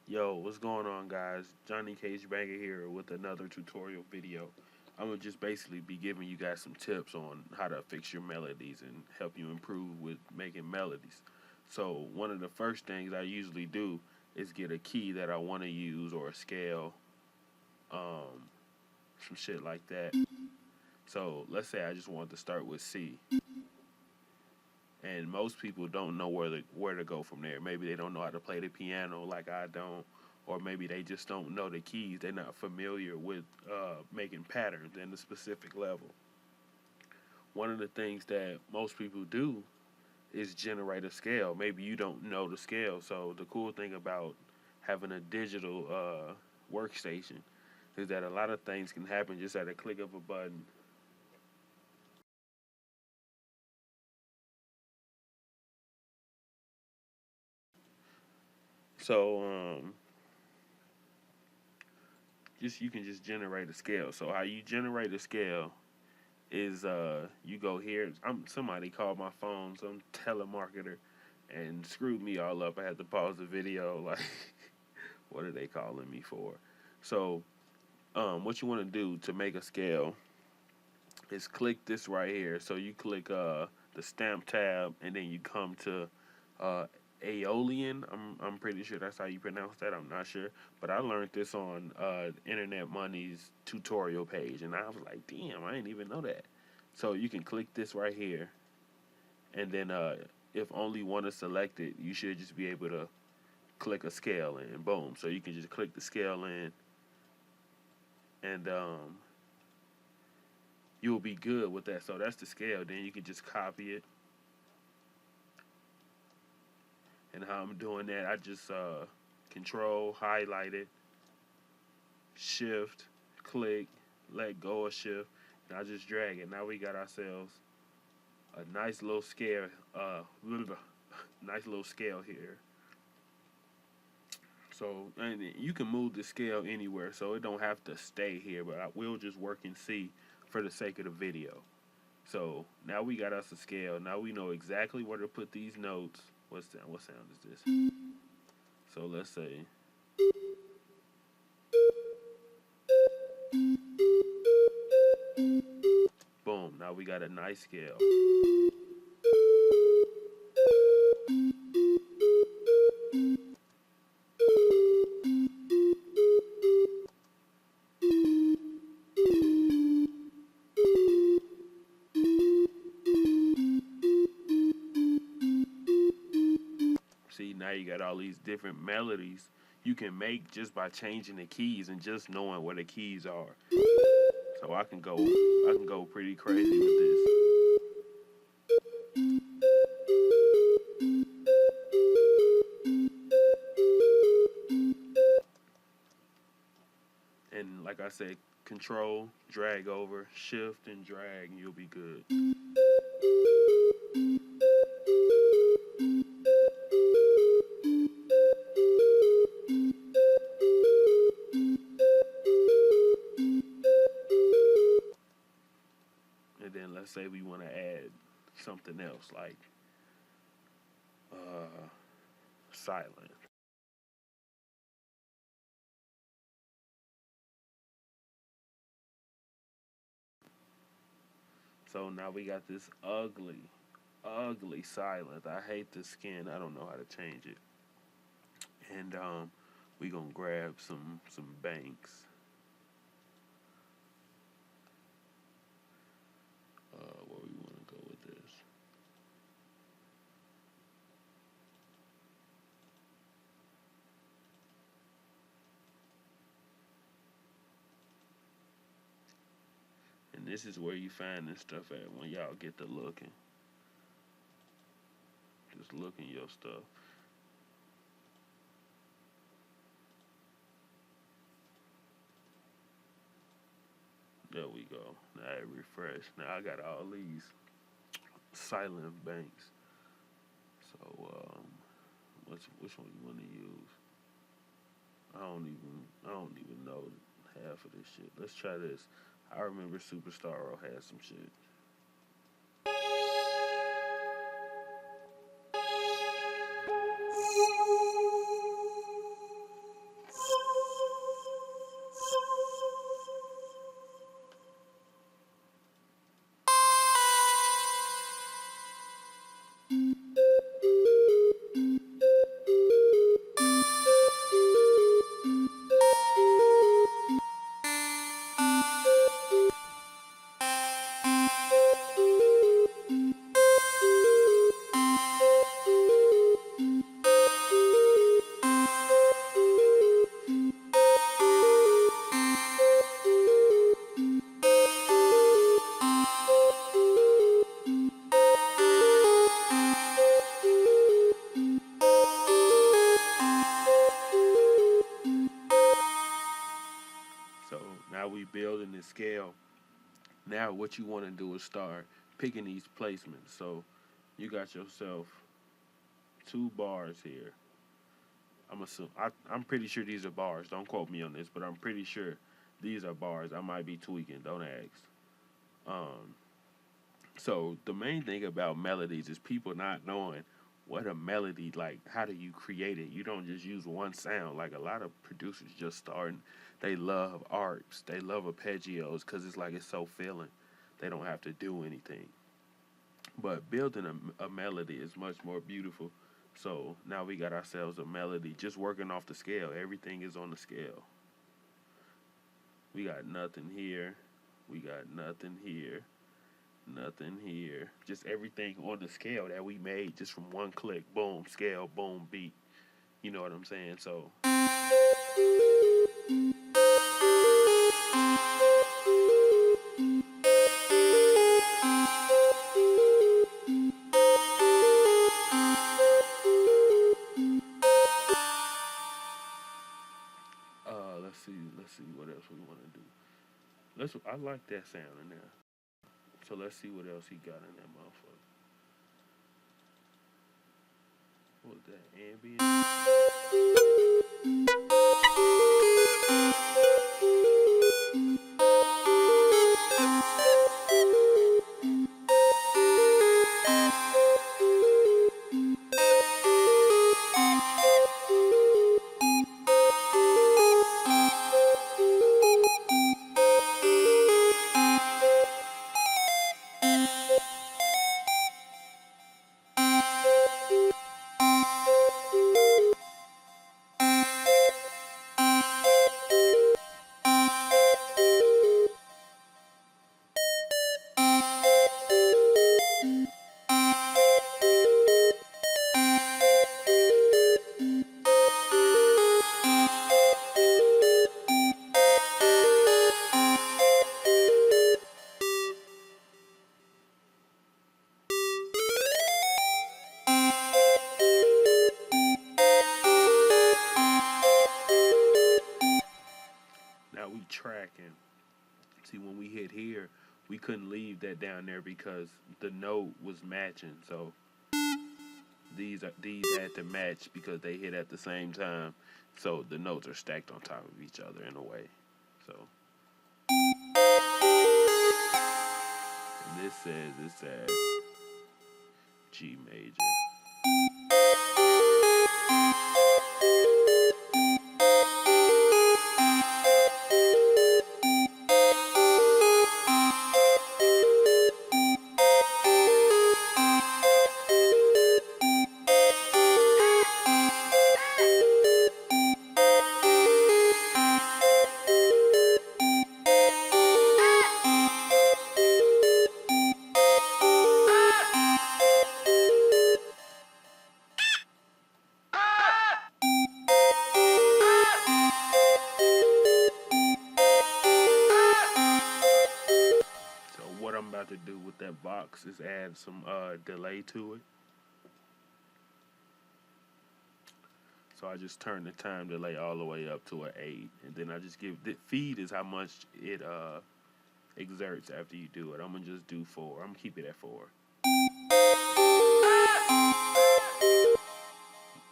Yo, what's going on, guys? Johnny Cage Banger here with another tutorial video. I'm gonna just basically be giving you guys some tips on how to fix your melodies and help you improve with making melodies. So, one of the first things I usually do is get a key that I want to use or a scale, um, some shit like that. So, let's say I just want to start with C, and most people don't know where to go from there. Maybe they don't know how to play the piano like I don't, or maybe they just don't know the keys. They're not familiar with making patterns in a specific level. One of the things that most people do is generate a scale. Maybe you don't know the scale. So the cool thing about having a digital workstation is that a lot of things can happen just at a click of a button. So just you can just generate a scale. So how you generate a scale is you go here. Somebody called my phone, some telemarketer, and screwed me all up. I had to pause the video. Like, what are they calling me for? So, what you want to do to make a scale is click this right here. So you click the stamp tab, and then you come to uh, Aeolian. I'm pretty sure that's how you pronounce that. I'm not sure, but I learned this on Internet Money's tutorial page, and I was like, damn, I didn't even know that. So you can click this right here, and then if only one is selected, you should just be able to click a scale in. Boom. So you can just click the scale in, and you'll be good with that. So that's the scale. Then you can just copy it. And how I'm doing that, I just control, highlight it, shift, click, let go of shift, and I just drag it. Now we got ourselves a nice little scale, nice little scale here. So, and you can move the scale anywhere, so it don't have to stay here, but I will just work in C for the sake of the video. So now we got us a scale. Now we know exactly where to put these notes. What sound is this? So let's say boom. Now we got a nice scale. See, now you got all these different melodies you can make just by changing the keys and just knowing where the keys are. So I can go pretty crazy with this. And like I said, control, drag over, shift and drag, and you'll be good. And then let's say we want to add something else like uh, silent. So now we got this ugly silent. I hate the skin. I don't know how to change it. And we gonna grab some banks. Where we want to go with this? And this is where you find this stuff at when y'all get to looking. Just looking your stuff. There we go. Now I refresh. Now I got all these silent banks. So which one you want to use? I don't even know half of this shit. Let's try this. I remember Superstar had some shit. building this scale, now what you want to do is start picking these placements. So you got yourself 2 bars here. I'm pretty sure these are bars. Don't quote me on this, but I'm pretty sure these are bars. I might be tweaking. Don't ask. Um, so the main thing about melodies is people not knowing what a melody, like how do you create it. You don't just use one sound. Like a lot of producers just starting, they love arps, they love arpeggios because it's like it's so feeling. They don't have to do anything. But building a melody is much more beautiful. So now we got ourselves a melody just working off the scale. Everything is on the scale. We got nothing here. We got nothing here. Nothing here. Just everything on the scale that we made just from one click. Boom, scale, boom, beat. You know what I'm saying? So let's see what else we want to do. I like that sound in there. So let's see what else he got in that motherfucker. What was that? Ambient? Now we tracking. See, when we hit here, we couldn't leave that down there because the note was matching. So these had to match because they hit at the same time. So the notes are stacked on top of each other in a way. So and this says it's at G major. So what I'm about to do with that box is add some delay to it. So I just turn the time delay all the way up to an 8, and then I just give the feed is how much it exerts after you do it. I'm gonna just do 4. I'm gonna keep it at 4.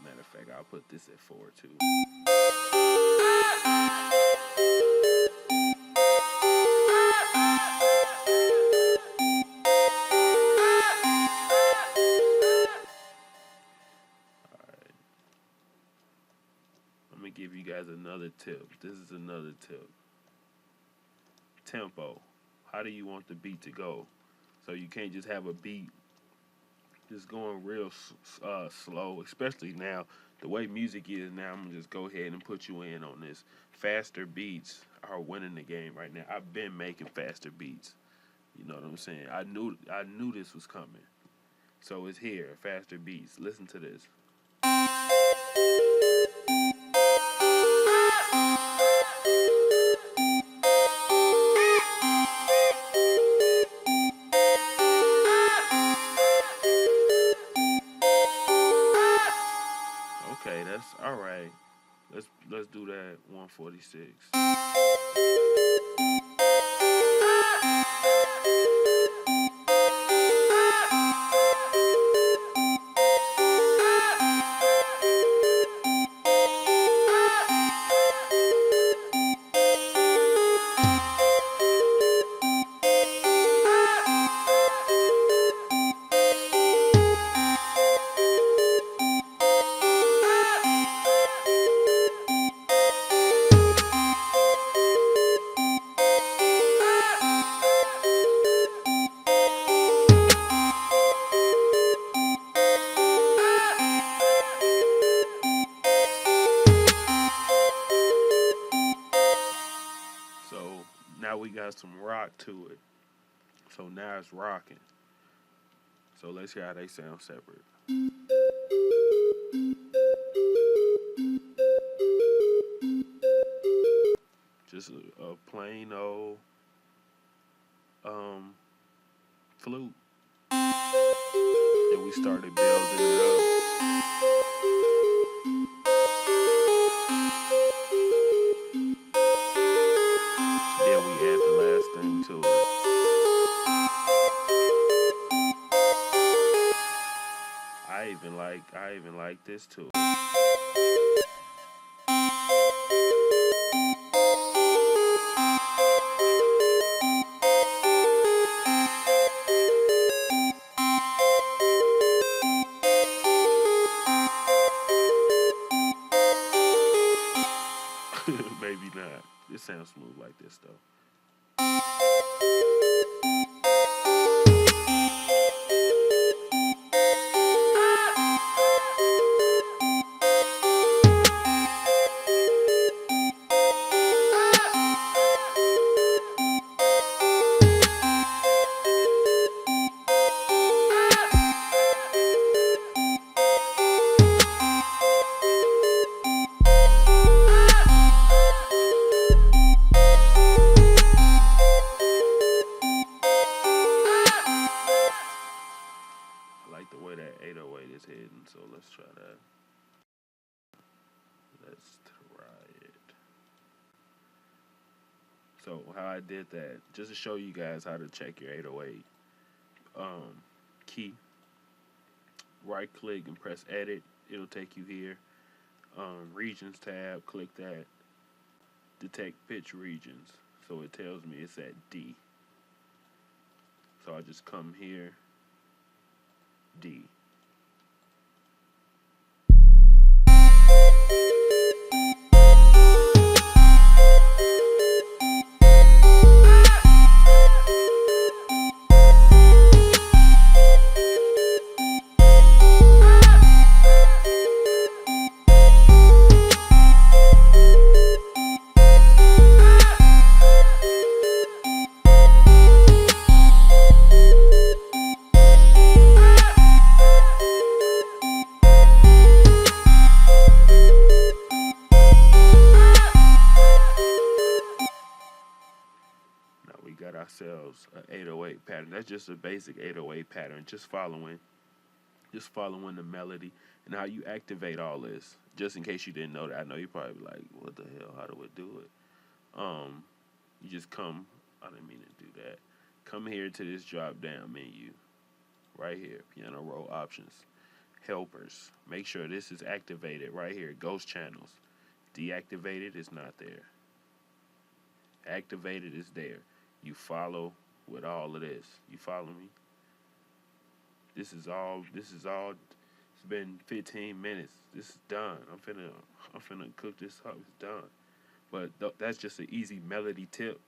Matter of fact, I'll put this at 4 too. Alright. I'm gonna give you guys another tip. This is another tip. Tempo. How do you want the beat to go? So you can't just have a beat just going real slow, especially now. The way music is now, I'm going to just go ahead and put you in on this. Faster beats are winning the game right now. I've been making faster beats. You know what I'm saying? I knew this was coming. So it's here, faster beats. Listen to this. Okay, that's all right. Let's do that 146. So now we got some rock to it. So now it's rocking. So let's hear how they sound separate. Just a plain old flute. And we started building it up. Then we add the last thing to it. I even like this too. Maybe not. It sounds smooth like this though. I like the way that 808 is hitting, so let's try that. Let's try it. So how I did that, just to show you guys how to check your 808 key. Right click and press edit. It'll take you here. Regions tab, click that. Detect pitch regions. So it tells me it's at D. So I just come here, D. Got ourselves an 808 pattern. That's just a basic 808 pattern, just following the melody. And how you activate all this, just in case you didn't know that. I know you're probably like, what the hell, how do we do it? You just come, I didn't mean to do that, come here to this drop down menu right here, piano roll options, helpers. Make sure this is activated right here, ghost channels. Deactivated is not there, activated is there. You follow with all of this. You follow me? This is all, it's been 15 minutes. This is done. I'm finna cook this up. It's done. But that's just an easy melody tip.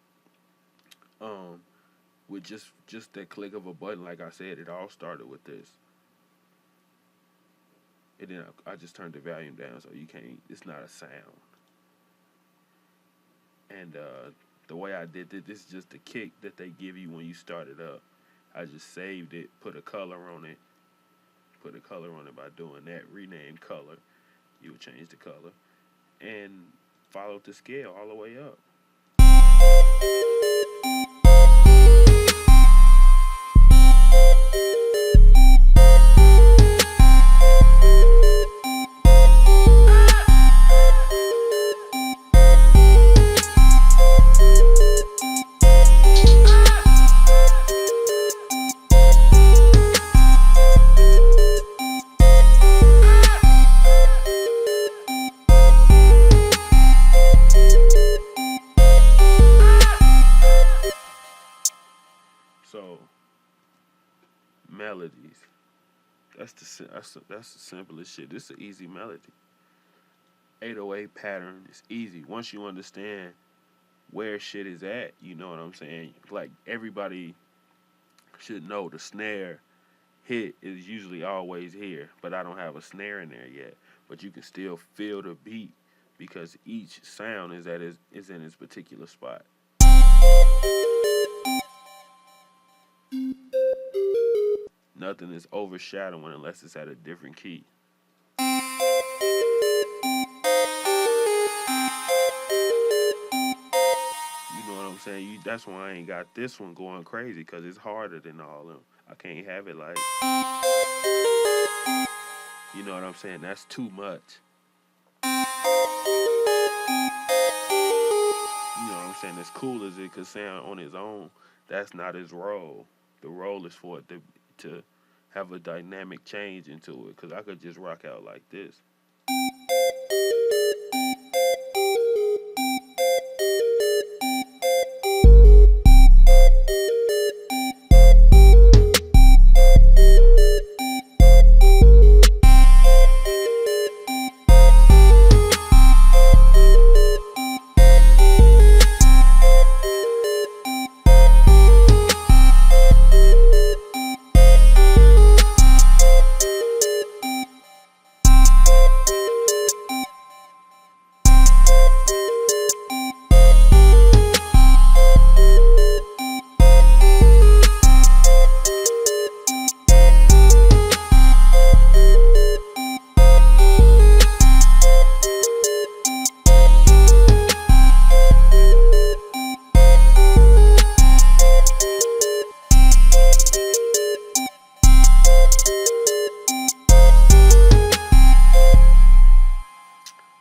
With just that click of a button, like I said, it all started with this. And then I just turned the volume down so you can't, it's not a sound. And the way I did it, this is just the kick that they give you when you start it up. I just saved it, put a color on it. Put a color on it by doing that. Rename color. You would change the color. And follow the scale all the way up. That's the simplest shit. This is an easy melody. 808 pattern is easy. Once you understand where shit is at, you know what I'm saying? Like everybody should know the snare hit is usually always here, but I don't have a snare in there yet. But you can still feel the beat because each sound is in its particular spot. Nothing is overshadowing unless it's at a different key. You know what I'm saying? That's why I ain't got this one going crazy, because it's harder than all of them. I can't have it like, you know what I'm saying? That's too much. You know what I'm saying? As cool as it could sound on its own, that's not its role. The role is for it to have a dynamic change into it, because I could just rock out like this.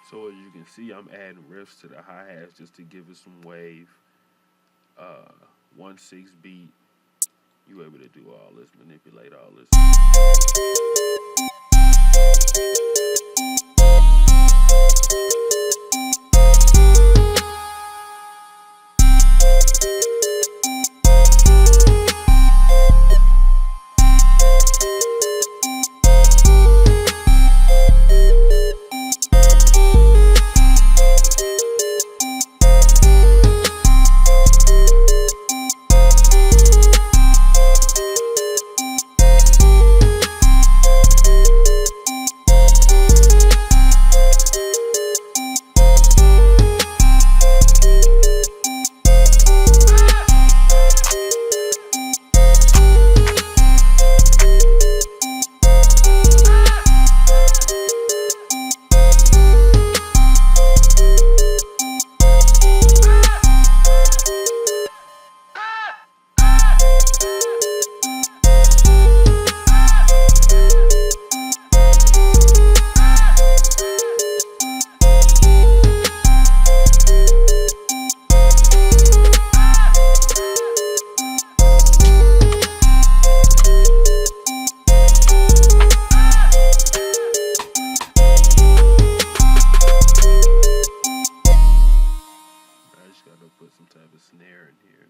So as you can see, I'm adding riffs to the hi-hats just to give it some wave. 1/6 beat. You able to do all this, manipulate all this. Put some type of snare in here.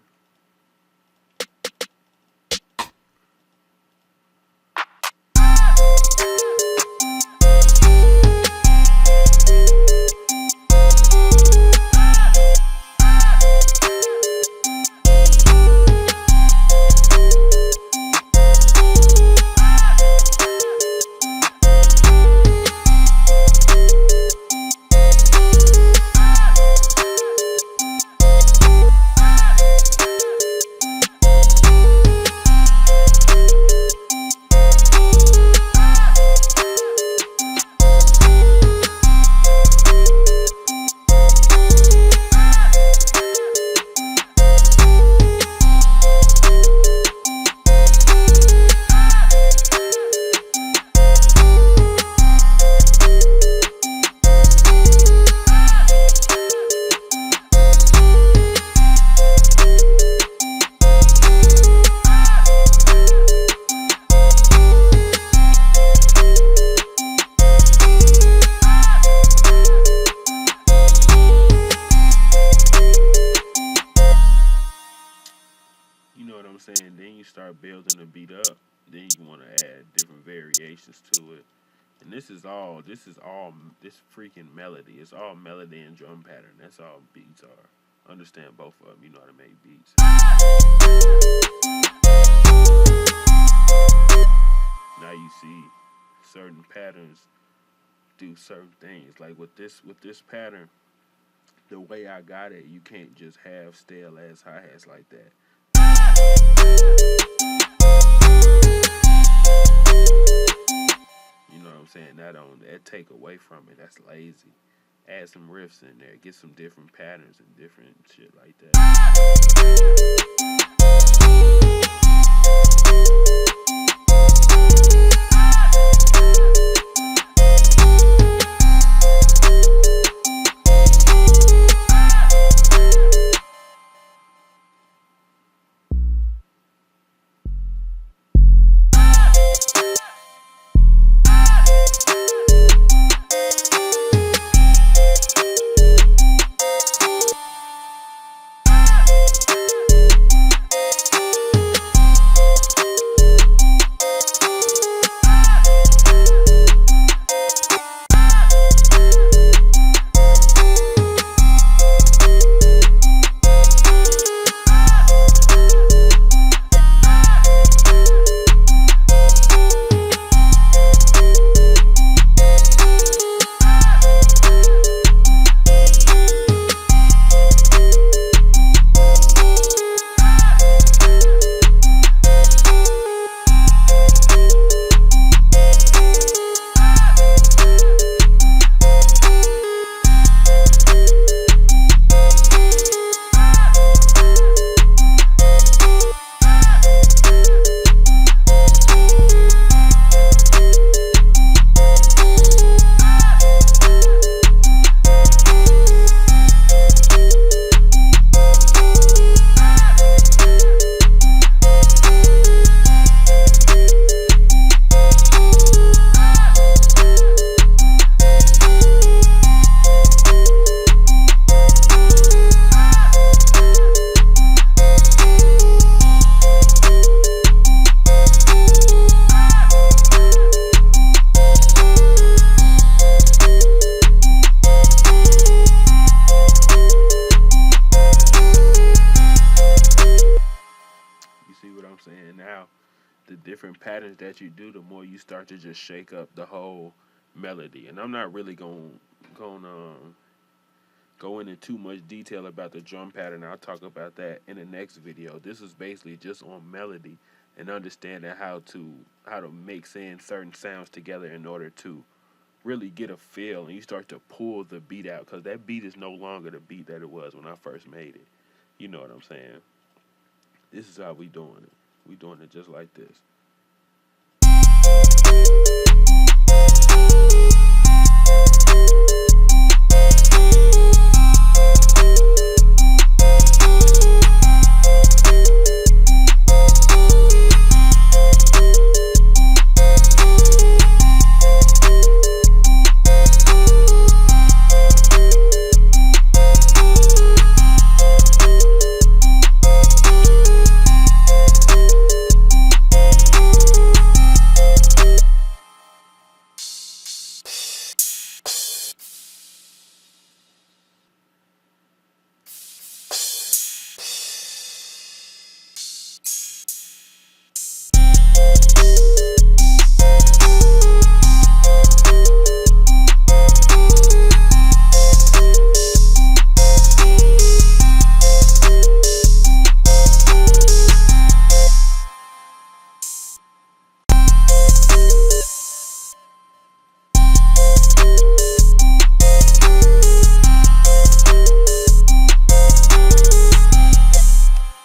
You know what I'm saying? Then you start building the beat up. Then you want to add different variations to it. And this freaking melody. It's all melody and drum pattern. That's all beats are. Understand both of them. You know how to make beats. Now you see certain patterns do certain things. Like with this pattern, the way I got it, you can't just have stale ass hi-hats like that. You know what I'm saying? That take away from it. That's lazy. Add some riffs in there. Get some different patterns and different shit like that. You see what I'm saying? Now, the different patterns that you do, the more you start to just shake up the whole melody. And I'm not really going go into too much detail about the drum pattern. I'll talk about that in the next video. This is basically just on melody and understanding how to mix in certain sounds together in order to really get a feel, and you start to pull the beat out, because that beat is no longer the beat that it was when I first made it. You know what I'm saying? This is how we doing it. We doing it just like this.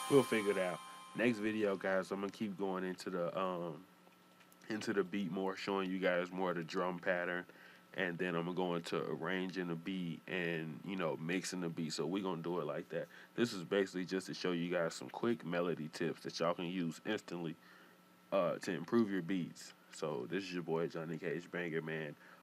We'll figure it out. Next video, guys, I'm gonna keep going into the beat more, showing you guys more of the drum pattern, and then I'm gonna go into arranging the beat and mixing the beat. So we're gonna do it like that. This is basically just to show you guys some quick melody tips that y'all can use instantly to improve your beats. So this is your boy JohnnyCage Banger Man.